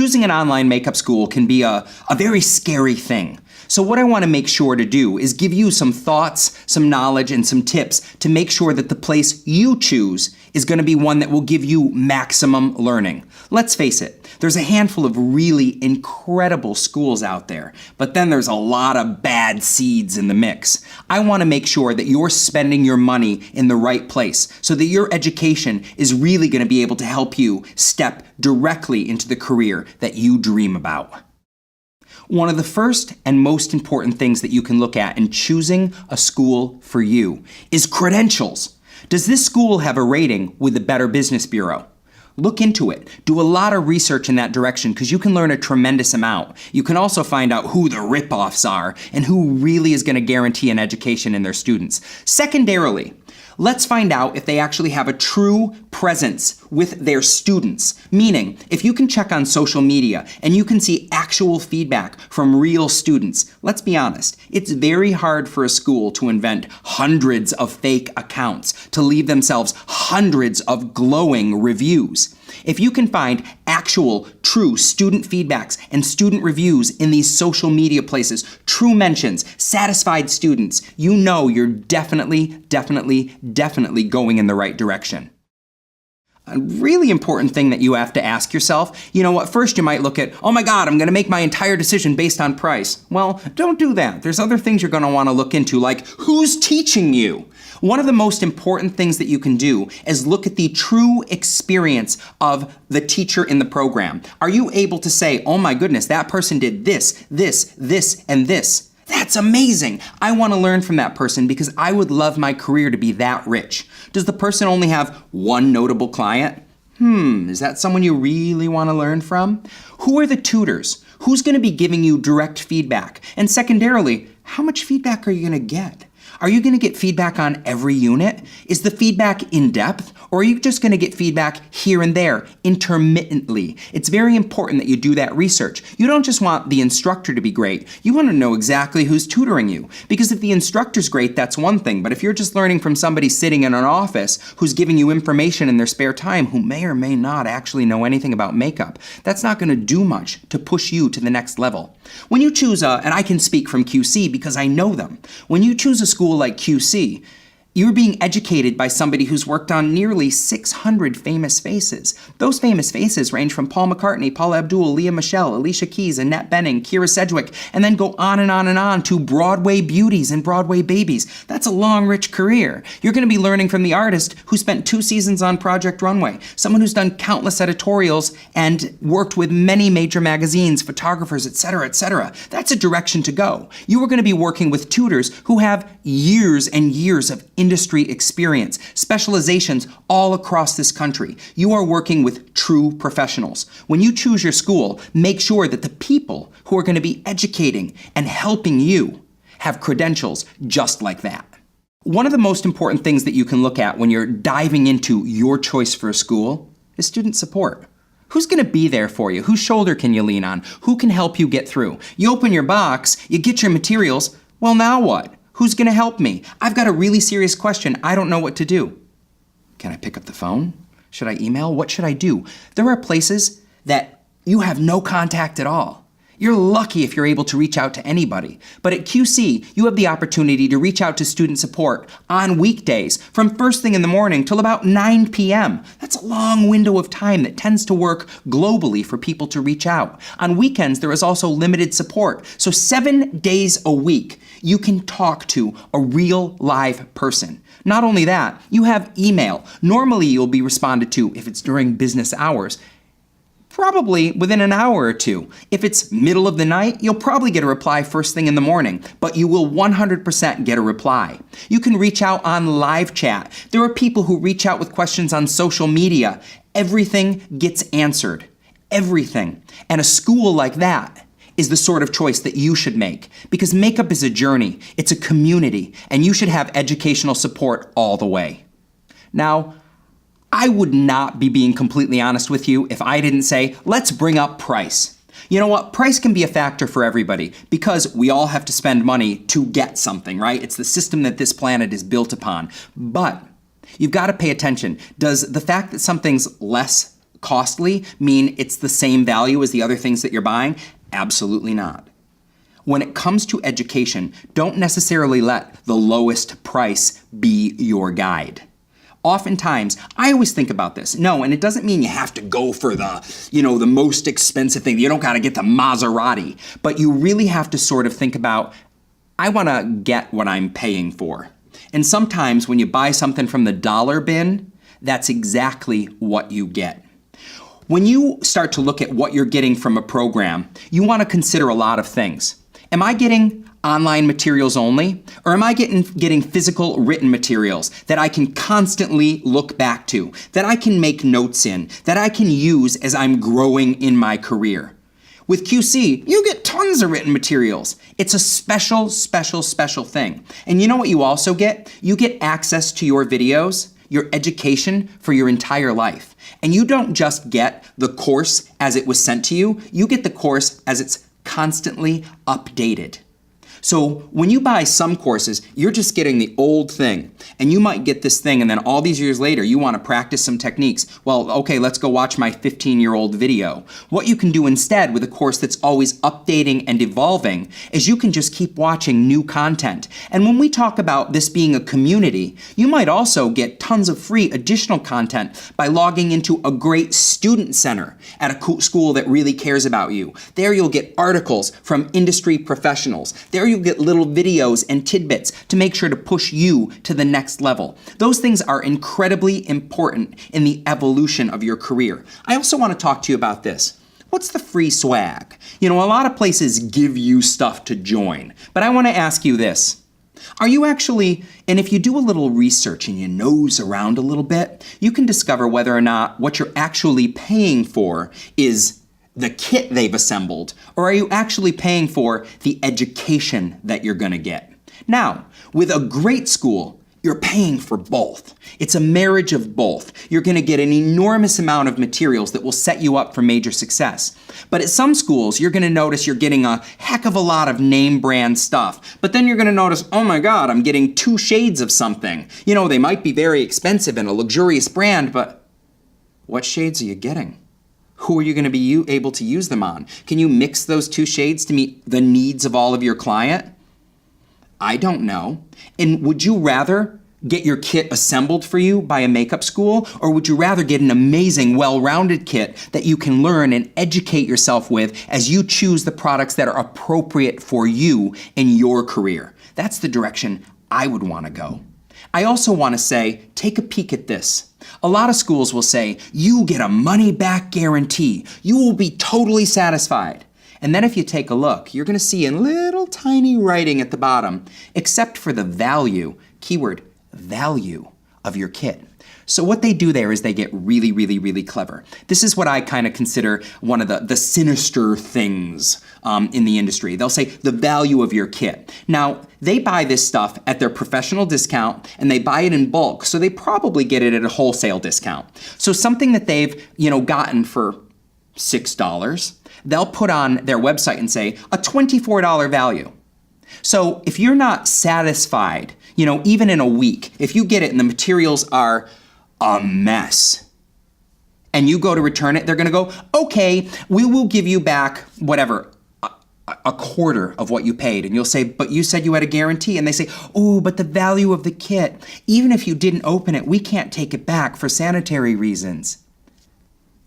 choosing an online makeup school can be a very scary thing. So what I want to make sure to do is give you some thoughts, some knowledge, and some tips to make sure that the place you choose is going to be one that will give you maximum learning. Let's face it, there's a handful of really incredible schools out there, but then there's a lot of bad seeds in the mix. I want to make sure that you're spending your money in the right place so that your education is really going to be able to help you step directly into the career that you dream about. One of the first and most important things that you can look at in choosing a school for you is credentials. Does this school have a rating with the Better Business Bureau? Look into it. Do a lot of research in that direction because you can learn a tremendous amount. You can also find out who the ripoffs are and who really is going to guarantee an education in their students. Secondarily, let's find out if they actually have a true presence with their students. Meaning, if you can check on social media and you can see actual feedback from real students, let's be honest, it's very hard for a school to invent hundreds of fake accounts, to leave themselves hundreds of glowing reviews. If you can find actual, true student feedbacks and student reviews in these social media places, true mentions, satisfied students, you know you're definitely going in the right direction. A really important thing that you have to ask yourself, you know what, first you might look at, oh my God, I'm going to make my entire decision based on price. Well, don't do that. There's other things you're going to want to look into, like who's teaching you? One of the most important things that you can do is look at the true experience of the teacher in the program. Are you able to say, oh my goodness, that person did this, and this? That's amazing. I want to learn from that person because I would love my career to be that rich. Does the person only have one notable client? Is that someone you really want to learn from? Who are the tutors? Who's going to be giving you direct feedback? And secondarily, how much feedback are you going to get? Are you going to get feedback on every unit? Is the feedback in depth? Or are you just going to get feedback here and there, intermittently? It's very important that you do that research. You don't just want the instructor to be great. You want to know exactly who's tutoring you. Because if the instructor's great, that's one thing. But if you're just learning from somebody sitting in an office who's giving you information in their spare time who may or may not actually know anything about makeup, that's not going to do much to push you to the next level. When you choose and I can speak from QC because I know them, when you choose a school like QC, you're being educated by somebody who's worked on nearly 600 famous faces. Those famous faces range from Paul McCartney, Paula Abdul, Leah Michele, Alicia Keys, Annette Bening, Kira Sedgwick, and then go on and on and on to Broadway beauties and Broadway babies. That's a long, rich career. You're going to be learning from the artist who spent 2 seasons on Project Runway, someone who's done countless editorials and worked with many major magazines, photographers, etc., etc. That's a direction to go. You are going to be working with tutors who have years and years of industry experience, specializations all across this country. You are working with true professionals. When you choose your school, make sure that the people who are going to be educating and helping you have credentials just like that. One of the most important things that you can look at when you're diving into your choice for a school is student support. Who's going to be there for you? Whose shoulder can you lean on? Who can help you get through? You open your box, you get your materials, well, now what? Who's going to help me? I've got a really serious question. I don't know what to do. Can I pick up the phone? Should I email? What should I do? There are places that you have no contact at all. You're lucky if you're able to reach out to anybody. But at QC, you have the opportunity to reach out to student support on weekdays from first thing in the morning till about 9 p.m. That's a long window of time that tends to work globally for people to reach out. On weekends, there is also limited support. So 7 days a week, you can talk to a real live person. Not only that, you have email. Normally, you'll be responded to if it's during business hours, probably within an hour or two. If it's middle of the night, you'll probably get a reply first thing in the morning, but you will 100% get a reply. You can reach out on live chat. There are people who reach out with questions on social media. Everything gets answered. Everything. And a school like that is the sort of choice that you should make, because makeup is a journey, it's a community, and you should have educational support all the way. Now, I would not be being completely honest with you if I didn't say, let's bring up price. You know what? Price can be a factor for everybody because we all have to spend money to get something, right? It's the system that this planet is built upon. But you've got to pay attention. Does the fact that something's less costly mean it's the same value as the other things that you're buying? Absolutely not. When it comes to education, don't necessarily let the lowest price be your guide. Oftentimes, I always think about this. No, and it doesn't mean you have to go for the most expensive thing. You don't got to get the Maserati. But you really have to sort of think about, I want to get what I'm paying for. And sometimes when you buy something from the dollar bin, that's exactly what you get. When you start to look at what you're getting from a program, you want to consider a lot of things. Am I getting online materials only? Or am I getting physical written materials that I can constantly look back to, that I can make notes in, that I can use as I'm growing in my career? With QC, you get tons of written materials. It's a special, special, special thing. And you know what you also get? You get access to your videos, your education for your entire life. And you don't just get the course as it was sent to you, you get the course as it's constantly updated. So when you buy some courses, you're just getting the old thing. And you might get this thing and then all these years later, you want to practice some techniques. Well, okay, let's go watch my 15-year-old video. What you can do instead with a course that's always updating and evolving is you can just keep watching new content. And when we talk about this being a community, you might also get tons of free additional content by logging into a great student center at a school that really cares about you. There you'll get articles from industry professionals. There you'll get little videos and tidbits to make sure to push you to the next level. Those things are incredibly important in the evolution of your career. I also want to talk to you about this. What's the free swag? You know, a lot of places give you stuff to join, but I want to ask you this. Are you actually, and if you do a little research and you nose around a little bit, you can discover whether or not what you're actually paying for is the kit they've assembled, or are you actually paying for the education that you're going to get? Now, with a great school, you're paying for both. It's a marriage of both. You're going to get an enormous amount of materials that will set you up for major success. But at some schools, you're going to notice you're getting a heck of a lot of name brand stuff. But then you're going to notice, oh my God, I'm getting 2 shades of something. You know, they might be very expensive and a luxurious brand, but what shades are you getting? Who are you going to be able to use them on? Can you mix those 2 shades to meet the needs of all of your client? I don't know. And would you rather get your kit assembled for you by a makeup school, or would you rather get an amazing, well-rounded kit that you can learn and educate yourself with as you choose the products that are appropriate for you in your career? That's the direction I would want to go. I also want to say, take a peek at this. A lot of schools will say, you get a money-back guarantee. You will be totally satisfied. And then if you take a look, you're going to see in little tiny writing at the bottom, except for the value, keyword, value of your kit. So what they do there is they get really, really, really clever. This is what I kind of consider one of the sinister things in the industry. They'll say the value of your kit. Now, they buy this stuff at their professional discount and they buy it in bulk, so they probably get it at a wholesale discount. So something that they've, gotten for $6, they'll put on their website and say a $24 value. So if you're not satisfied, even in a week, if you get it and the materials are a mess, and you go to return it, they're gonna go, okay, we will give you back whatever, a quarter of what you paid. And you'll say, but you said you had a guarantee. And they say, oh, but the value of the kit, even if you didn't open it, we can't take it back for sanitary reasons.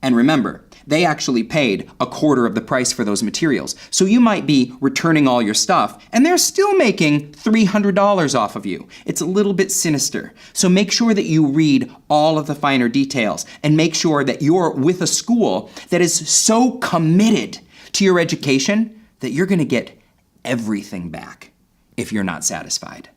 And remember, they actually paid a quarter of the price for those materials. So you might be returning all your stuff and they're still making $300 off of you. It's a little bit sinister. So make sure that you read all of the finer details and make sure that you're with a school that is so committed to your education that you're going to get everything back if you're not satisfied.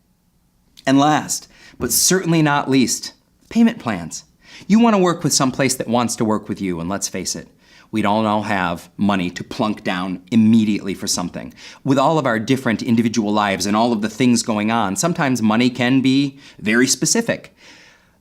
And last, but certainly not least, payment plans. You want to work with some place that wants to work with you, and let's face it, we don't all have money to plunk down immediately for something. With all of our different individual lives and all of the things going on, sometimes money can be very specific.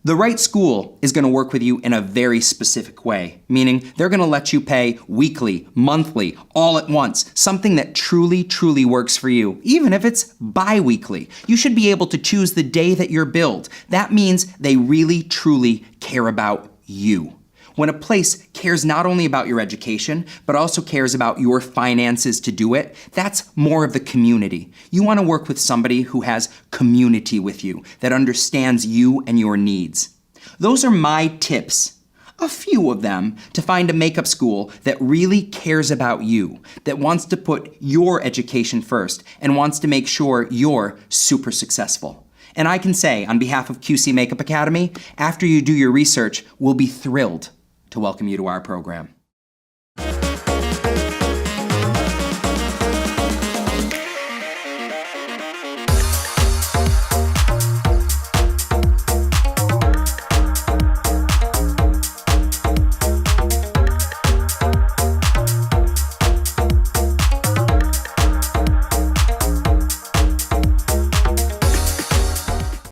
The right school is going to work with you in a very specific way, meaning they're going to let you pay weekly, monthly, all at once, something that truly, truly works for you, even if it's bi-weekly. You should be able to choose the day that you're billed. That means they really, truly care about you. When a place cares not only about your education, but also cares about your finances to do it, that's more of the community. You want to work with somebody who has community with you, that understands you and your needs. Those are my tips, a few of them, to find a makeup school that really cares about you, that wants to put your education first, and wants to make sure you're super successful. And I can say, on behalf of QC Makeup Academy, after you do your research, we'll be thrilled to welcome you to our program.